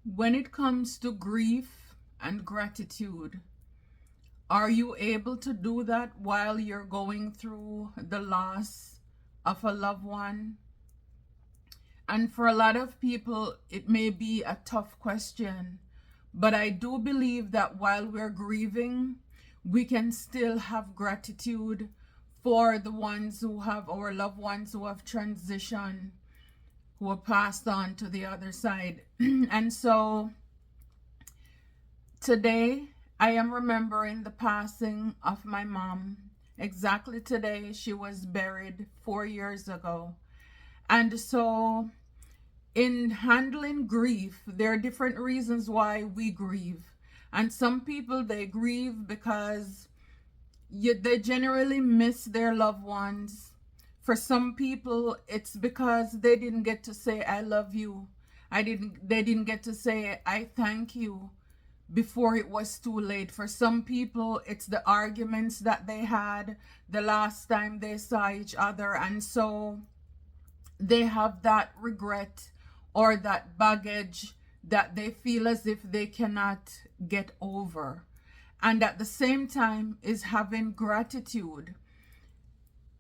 When it comes to grief and gratitude, are you able to do that while you're going through the loss of a loved one? And for a lot of people, it may be a tough question, but I do believe that while we're grieving, we can still have gratitude for the ones who have our loved ones who have transitioned, who have passed on to the other side. And so today, I am remembering the passing of my mom. Exactly today, she was buried 4 years ago. And so, in handling grief, there are different reasons why we grieve. And some people, they grieve because they generally miss their loved ones. For some people, it's because they didn't get to say, I love you. They didn't get to say, I thank you before it was too late. For some people, it's the arguments that they had the last time they saw each other. And so they have that regret or that baggage that they feel as if they cannot get over. And at the same time is having gratitude.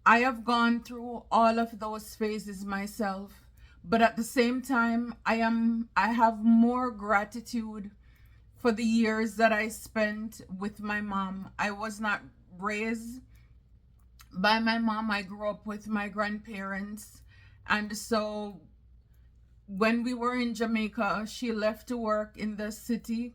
I have gone through all of those phases myself, but at the same time I have more gratitude for the years that I spent with my mom. I was not raised by my mom. I grew up with my grandparents. And so when we were in Jamaica, she left to work in the city,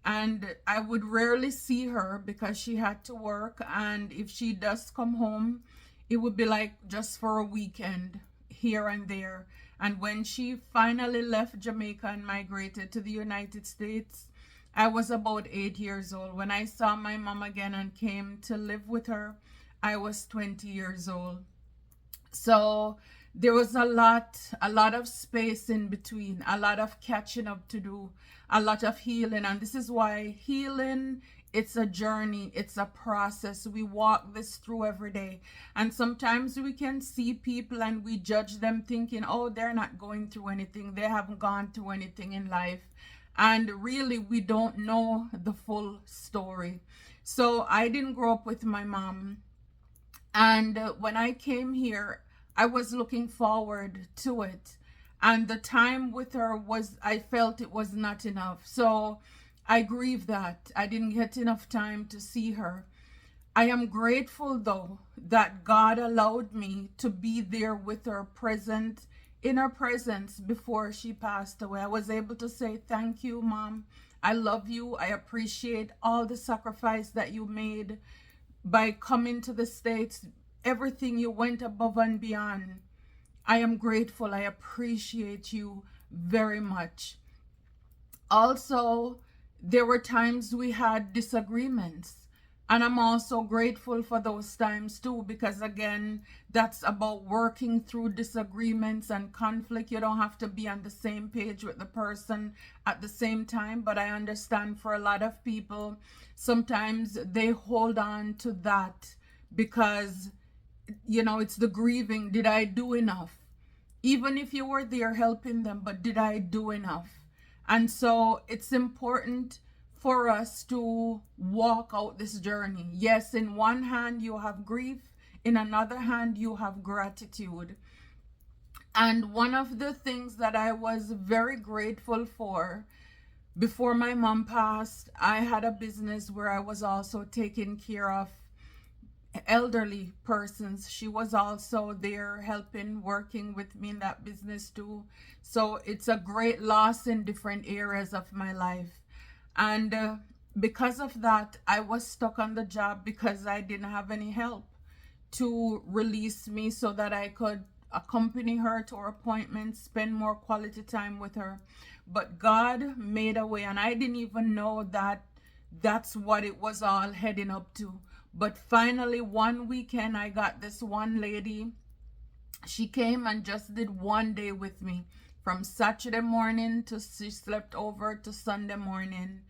and I would rarely see her because she had to work. And if she does come home, it would be like just for a weekend here and there. And when she finally left Jamaica and migrated to the United States, I was about 8 years old. When I saw my mom again and came to live with her, I was 20 years old. So there was a lot of space in between, a lot of catching up to do, a lot of healing. And this is why healing, it's a journey, it's a process. We walk this through every day. And sometimes we can see people and we judge them thinking, oh, they're not going through anything. They haven't gone through anything in life. And really, we don't know the full story. So I didn't grow up with my mom. And when I came here, I was looking forward to it. And the time with her was, I felt it was not enough. So I grieve that I didn't get enough time to see her. I am grateful though that God allowed me to be there with her, present in her presence before she passed away. I was able to say, thank you, Mom. I love you. I appreciate all the sacrifice that you made by coming to the States, everything you went above and beyond. I am grateful. I appreciate you very much. Also, there were times we had disagreements. And I'm also grateful for those times too, because again, that's about working through disagreements and conflict. You don't have to be on the same page with the person at the same time. But I understand for a lot of people, sometimes they hold on to that because, it's the grieving. Did I do enough? Even if you were there helping them, but did I do enough? And so it's important for us to walk out this journey. Yes, in one hand you have grief, in another hand you have gratitude. And one of the things that I was very grateful for before my mom passed, I had a business where I was also taking care of elderly persons. She was also there helping, working with me in that business too. So it's a great loss in different areas of my life. And because of that, I was stuck on the job because I didn't have any help to release me so that I could accompany her to her appointments, spend more quality time with her. But God made a way, and I didn't even know that that's what it was all heading up to. But finally, one weekend, I got this one lady. She came and just did one day with me, from Saturday morning to she slept over to Sunday morning.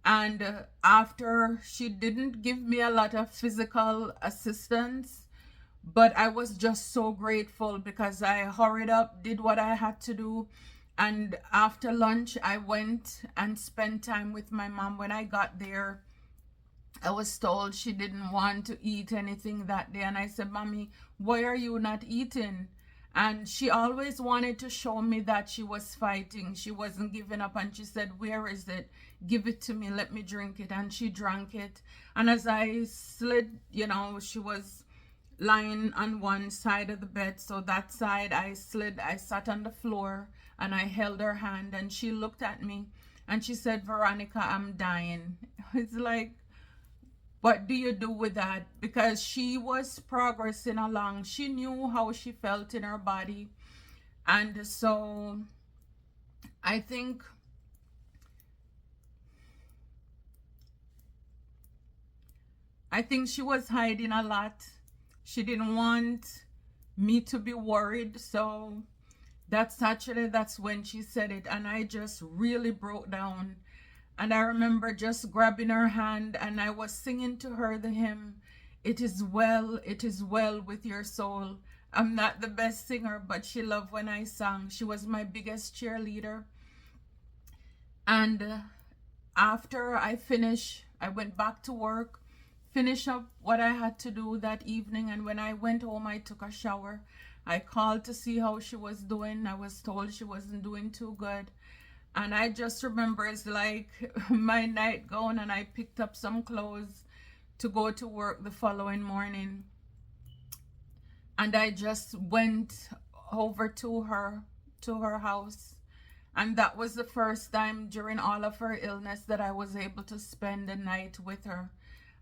And after, she didn't give me a lot of physical assistance, but I was just so grateful because I hurried up, did what I had to do, And after lunch, I went and spent time with my mom. When I got there, I was told she didn't want to eat anything that day. And I said, Mommy, why are you not eating? And she always wanted to show me that she was fighting. She wasn't giving up. And she said, where is it? Give it to me. Let me drink it. And she drank it. And as I slid, she was lying on one side of the bed. So that side, I slid, I sat on the floor and I held her hand. And she looked at me and she said, Veronica, I'm dying. It's like, what do you do with that? Because she was progressing along. She knew how she felt in her body. And so I think she was hiding a lot. She didn't want me to be worried. So that's when she said it. And I just really broke down. And I remember just grabbing her hand and I was singing to her the hymn, it is well with your soul. I'm not the best singer, but she loved when I sang. She was my biggest cheerleader. And after I finished, I went back to work, finished up what I had to do that evening. And when I went home, I took a shower. I called to see how she was doing. I was told she wasn't doing too good. And I just remember it's like my nightgown, and I picked up some clothes to go to work the following morning. And I just went over to her house. And that was the first time during all of her illness that I was able to spend the night with her.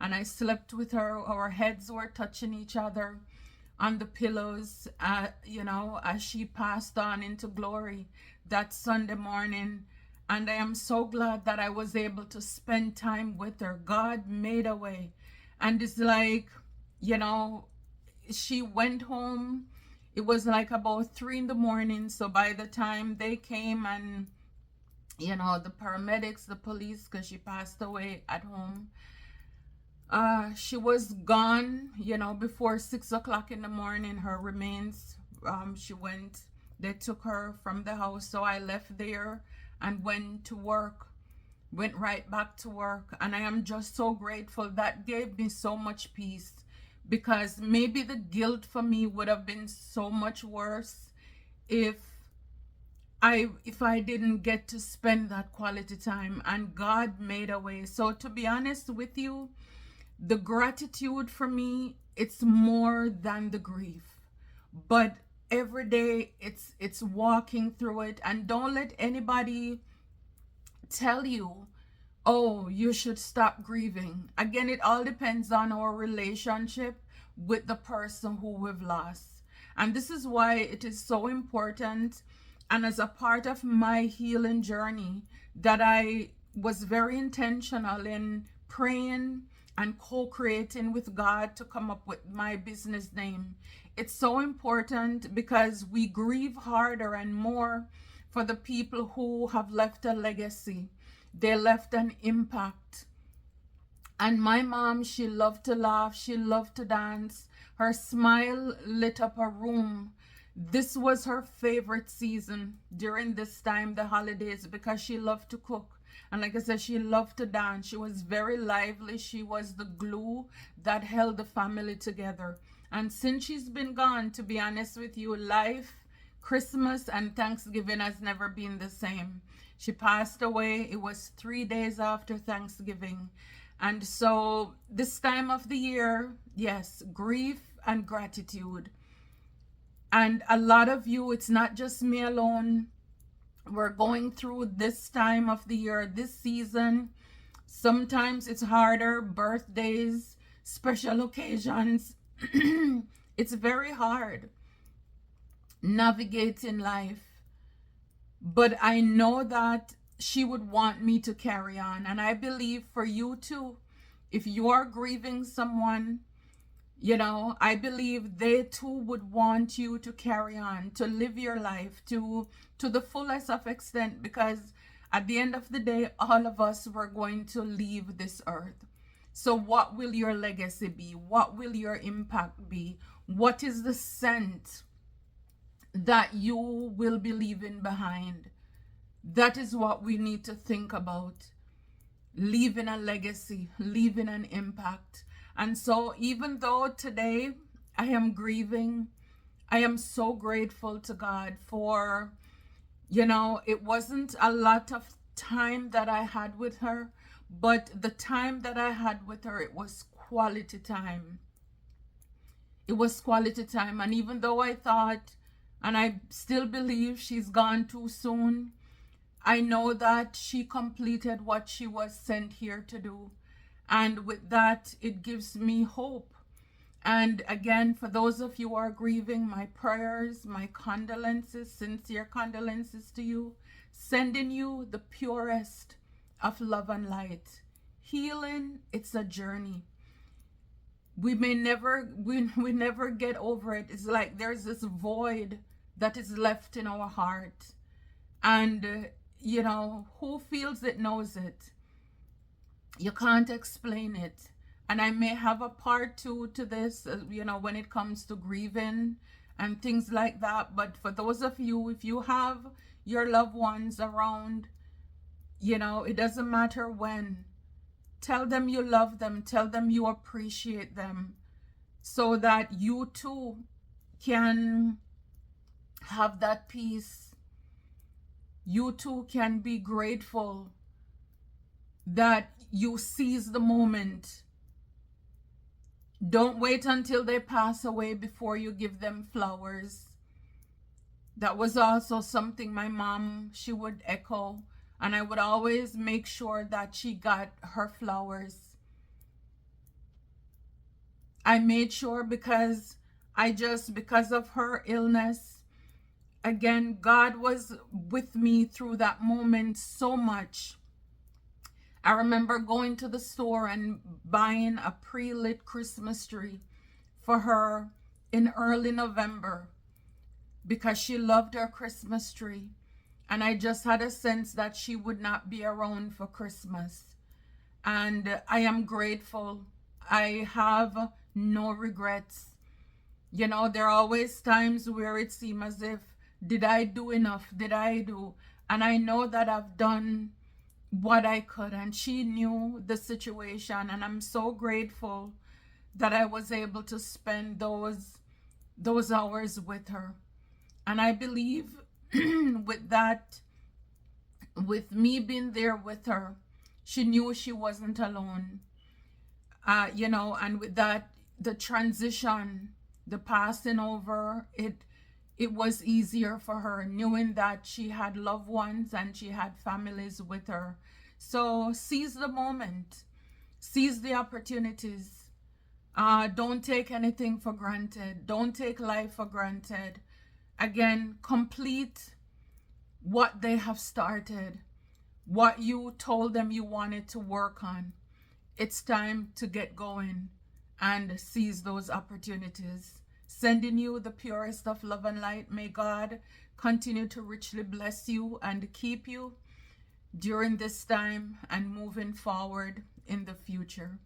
And I slept with her. Our heads were touching each other on the pillows, as she passed on into glory that Sunday morning. And I am so glad that I was able to spend time with her. God made a way. And it's like, she went home. It was like about 3 a.m. So by the time they came and, the paramedics, the police, because she passed away at home, she was gone, before 6 o'clock in the morning. Her remains, they took her from the house. So I left there and went right back to work. And I am just so grateful. That gave me so much peace, because maybe the guilt for me would have been so much worse if I didn't get to spend that quality time. And God made a way. So to be honest with you, the gratitude for me, it's more than the grief. But every day it's walking through it. And don't let anybody tell you, oh, you should stop grieving. Again, it all depends on our relationship with the person who we've lost. And this is why it is so important, and as a part of my healing journey, that I was very intentional in praying and co-creating with God to come up with my business name. It's so important because we grieve harder and more for the people who have left a legacy. They left an impact. And my mom, she loved to laugh. She loved to dance. Her smile lit up a room. This was her favorite season during this time, the holidays, because she loved to cook. And like I said, she loved to dance. She was very lively. She was the glue that held the family together. And since she's been gone, to be honest with you, life, Christmas and Thanksgiving has never been the same. She passed away. It was 3 days after Thanksgiving. And so this time of the year, yes, grief and gratitude. And a lot of you, it's not just me alone. We're going through this time of the year, this season. Sometimes it's harder, birthdays, special occasions. It's very hard navigating life. But I know that she would want me to carry on. And I believe for you too, if you are grieving someone, I believe they too would want you to carry on, to live your life to the fullest of extent, because at the end of the day, all of us were going to leave this earth. So what will your legacy be? What will your impact be? What is the scent that you will be leaving behind? That is what we need to think about. Leaving a legacy, leaving an impact. And so even though today I am grieving, I am so grateful to God for, it wasn't a lot of time that I had with her, but the time that I had with her, it was quality time. It was quality time. And even though I thought, and I still believe she's gone too soon, I know that she completed what she was sent here to do. And with that, it gives me hope. And again, for those of you who are grieving, my prayers, my condolences, sincere condolences to you, sending you the purest of love and light. Healing, it's a journey. We never get over it. It's like there's this void that is left in our heart. And, who feels it knows it. You can't explain it. And I may have a part two to this, when it comes to grieving and things like that. But for those of you, if you have your loved ones around, it doesn't matter when. Tell them you love them. Tell them you appreciate them, so that you too can have that peace. You too can be grateful that you seize the moment. Don't wait until they pass away before you give them flowers. That was also something my mom, she would echo. And I would always make sure that she got her flowers. I made sure because of her illness, again, God was with me through that moment so much. I remember going to the store and buying a pre-lit Christmas tree for her in early November because she loved her Christmas tree. And I just had a sense that she would not be around for Christmas. And I am grateful. I have no regrets. There are always times where it seems as if, did I do enough? Did I do? And I know that I've done what I could. And she knew the situation. And I'm so grateful that I was able to spend those hours with her. And I believe with me being there with her, she knew she wasn't alone. And with that, the transition, the passing over, it was easier for her, knowing that she had loved ones and she had families with her. So seize the moment, seize the opportunities. Don't take anything for granted. Don't take life for granted. Again, complete what they have started, what you told them you wanted to work on. It's time to get going and seize those opportunities. Sending you the purest of love and light. May God continue to richly bless you and keep you during this time and moving forward in the future.